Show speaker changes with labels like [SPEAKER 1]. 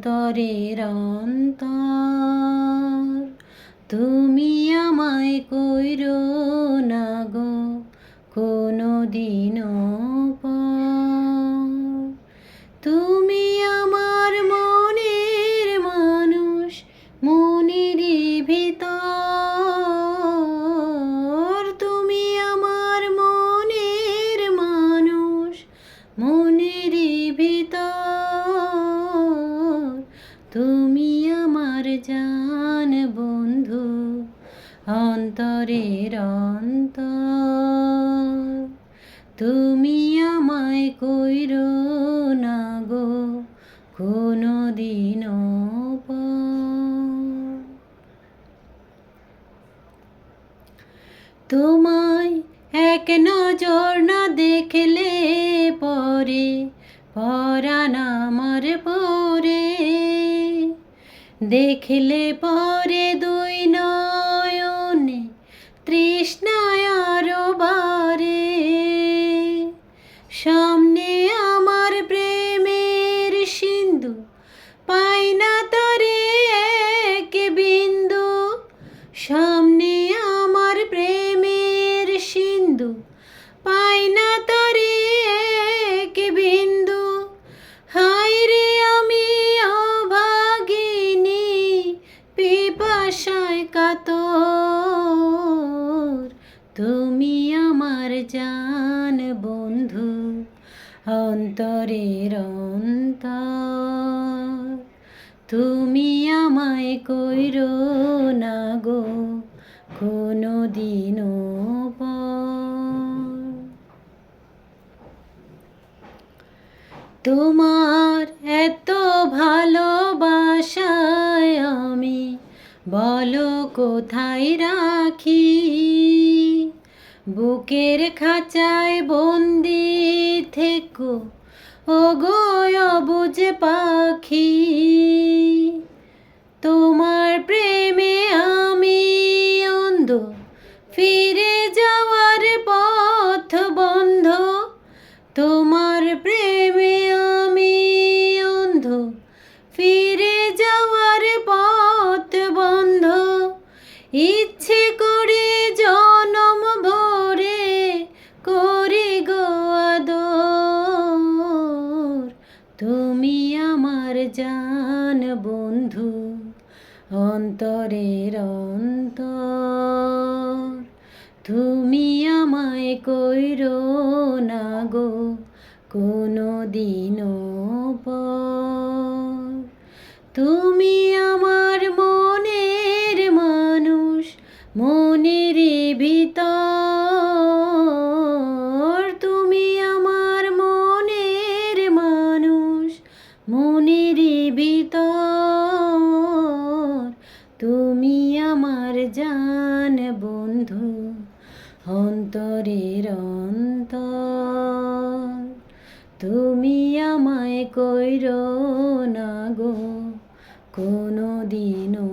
[SPEAKER 1] অন্তরের অন্তর, তুমি আমায় কইরো না গো কোনো দিনও পর। তুমি আমার মনের মানুষ, মনেরই ভিতর, তুমি আমার মনের মানুষ, মনেরই ভিতর, তুমি আমার জান বন্ধু, অন্তরের অন্তর, তুমি আমায় কইরো না গো কোনো দিনও পর। তোমায় এক নজর না দেখলে পরে পরাণ আমার পরে, দেখলে পরে দুই নয়নে তৃষ্ণায় আরো বারে। সামনে আমার প্রেমের সিন্ধু, পাই না তারে এক বিন্দু। সামনে আমার প্রেমের সিন্ধু, পাই না তারে এক বিন্দু। হায় রে আমি অভাগিনী, পিপাসায় কাতর, তুমি আমার জান বন্ধু, অন্তরের অন্তর, তুমি আমায় কইরো না গো কোনো দিনও পর। তোমার এত ভালোবাসায় আমি বলো কোথায় রাখি, বুকের খাঁচায় বন্দি থেকো ওগো অবুঝ পাখি। তোমার প্রেমে আমি অন্ধ, ফিরে যাওয়ার পথ বন্ধ। তোমার প্রেমে আমি অন্ধ, ফিরে যাওয়ার পথ বন্ধ। ইচ্ছে করে জনম ভরে করি গো আদর, তুমি আমার জান বন্ধু, অন্তরের অন্তর, তুমি আমায় কইরো না গো কোনো দিনও পর। তুমি আমার মনের মানুষ, মনেরই ভিতর, তুমি আমার মনের মানুষ, মনেরই ভিতর, তুমি আমার জান বন্ধু, অন্তরের অন্তর, তুমি আমায় কইরো না গো কোনো দিনও